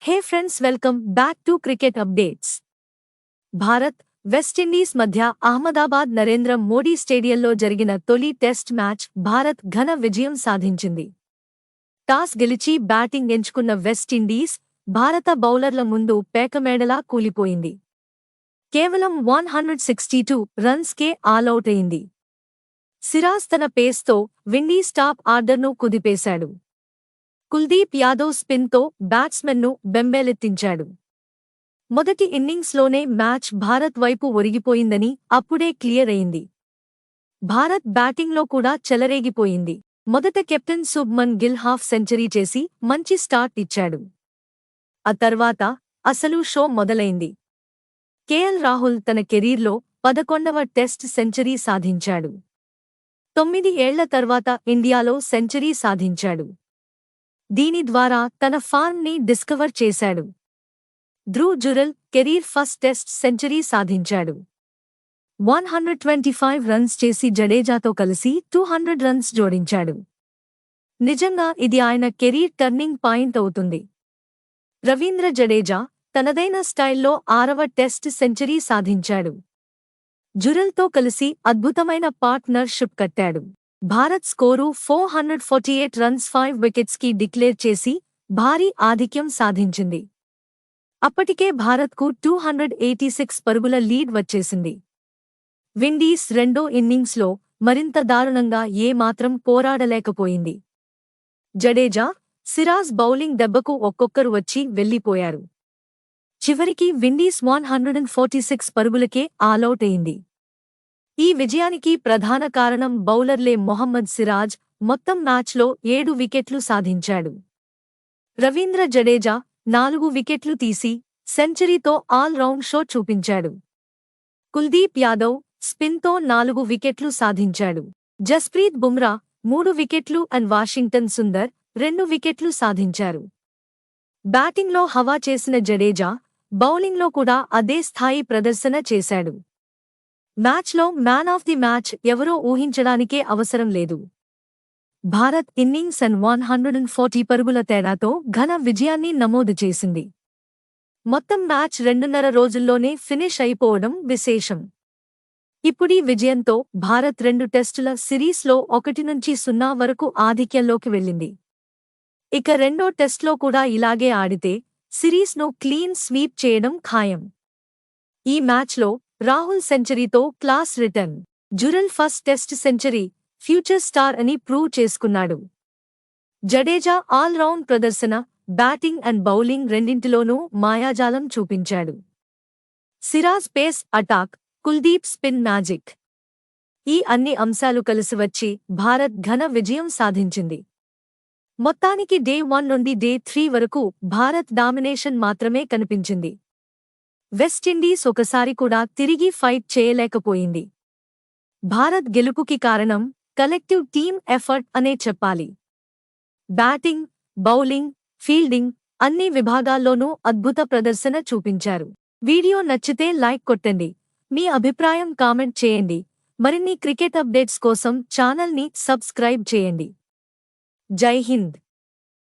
Hey friends, welcome back to cricket updates. Bharat, West Indies మధ్య అహ్మదాబాద్ నరేంద్ర మోడీ స్టేడియంలో జరిగిన తొలి టెస్ట్ మ్యాచ్ భారత్ ఘన విజయం సాధించింది. టాస్ గెలిచి బ్యాటింగ్ ఎంచుకున్న వెస్టిండీస్ భారత బౌలర్ల ముందు పేకమేడలా కూలిపోయింది. కేవలం 162 రన్స్కే ఆలౌట్ అయింది. సిరాజ్ తన పేస్తో విండీస్ టాప్ ఆర్డర్ను కుదిపేశాడు. కుల్దీప్ యాదవ్ స్పిన్తో బ్యాట్స్మెన్ను బెంబేలెత్తించాడు. మొదటి ఇన్నింగ్స్లోనే మ్యాచ్ భారత్ వైపు ఒరిగిపోయిందని అప్పుడే క్లియర్ అయింది. భారత్ బ్యాటింగ్లో కూడా చెలరేగిపోయింది. మొదట captain Shubman Gill half century చేసి మంచి స్టార్ట్ ఇచ్చాడు. ఆ తర్వాత అసలు షో మొదలైంది. కేఎల్ రాహుల్ తన కెరీర్లో 11వ టెస్ట్ సెంచరీ సాధించాడు. 9 ఏళ్ల తర్వాత ఇండియాలో సెంచరీ సాధించాడు. దీని ద్వారా తన ఫార్మ్ని డిస్కవర్ చేశాడు. Dhruv Jurel career first test century సాధించాడు. 125 రన్స్ చేసి జడేజాతో కలిసి 200 రన్స్ జోడించాడు. నిజంగా ఇది ఆయన కెరీర్ టర్నింగ్ పాయింట్ అవుతుంది. రవీంద్ర జడేజా తనదైన స్టైల్లో 6వ టెస్ట్ సెంచరీ సాధించాడు. జురెల్తో కలిసి అద్భుతమైన పార్ట్నర్షిప్ కట్టాడు. భారత్ స్కోరు 448 రన్స్ 5 వికెట్స్కి డిక్లేర్ చేసి భారీ ఆధిక్యం సాధించింది. అప్పటికే భారత్కు 286 పరుగుల లీడ్ వచ్చేసింది. విండీస్ రెండో ఇన్నింగ్స్లో మరింత దారుణంగా ఏమాత్రం పోరాడలేకపోయింది. జడేజా, సిరాజ్ బౌలింగ్ దెబ్బకు ఒక్కొక్కరు వచ్చి వెళ్లిపోయారు. చివరికి విండీస్ 146 పరుగులకే ఆలౌట్ అయింది. ఈ విజయానికి ప్రధాన కారణం బౌలర్లే. మొహమ్మద్ సిరాజ్ మొత్తం మ్యాచ్లో 7 వికెట్లు సాధించాడు. రవీంద్ర జడేజా 4 వికెట్లు తీసి సెంచరీతో ఆల్ రౌండ్ షో చూపించాడు. కుల్దీప్ యాదవ్ స్పిన్తో 4 వికెట్లు సాధించాడు. జస్ప్రీత్ బుమ్రా 3 వికెట్లు అండ్ వాషింగ్టన్ సుందర్ 2 వికెట్లు సాధించారు. బ్యాటింగ్లో హవా చేసిన జడేజా బౌలింగ్లో కూడా అదే స్థాయి ప్రదర్శన చేశాడు. మ్యాచ్లో మ్యాన్ ఆఫ్ ది మ్యాచ్ ఎవరో ఊహించడానికే అవసరం లేదు. భారత్ ఇన్నింగ్స్ అండ్ 140 పరుగుల తేడాతో ఘన విజయాన్ని నమోదు చేసింది. మొత్తం మ్యాచ్ 2.5 రోజుల్లోనే ఫినిష్ అయిపోవడం విశేషం. ఇప్పుడీ విజయంతో భారత్ 2 టెస్టుల సిరీస్లో 1-0 వరకు ఆధిక్యంలోకి వెళ్ళింది. ఇక రెండో టెస్ట్లో కూడా ఇలాగే ఆడితే సిరీస్ను క్లీన్ స్వీప్ చేయడం ఖాయం. ఈ మ్యాచ్లో రాహుల్ సెంచరీతో class return. Jurel first test century, future star అని ప్రూవ్ చేసుకున్నాడు. జడేజా ఆల్ రౌండ్ ప్రదర్శన, బ్యాటింగ్ అండ్ బౌలింగ్ రెండింటిలోనూ మాయాజాలం చూపించాడు. Siraj pace attack, Kuldeep spin magic. ఈ అన్ని అంశాలు కలిసివచ్చి భారత్ ఘన విజయం సాధించింది. మొత్తానికి డే 1 నుండి డే 3 వరకు భారత్ డామినేషన్ మాత్రమే కనిపించింది. వెస్టిండీస్ ఒకసారి కూడా తిరిగి ఫైట్ చేయలేకపోయింది. భారత్ గెలుపుకి కారణం కలెక్టివ్ టీమ్ ఎఫర్ట్ అనే చెప్పాలి. బ్యాటింగ్, బౌలింగ్, ఫీల్డింగ్ అన్ని విభాగాల్లోనూ అద్భుత ప్రదర్శన చూపించారు. వీడియో నచ్చితే లైక్ కొట్టండి. మీ అభిప్రాయం కామెంట్ చేయండి. మరిన్ని క్రికెట్ అప్డేట్స్ కోసం ఛానల్ని సబ్స్క్రైబ్ చేయండి. జై హింద్.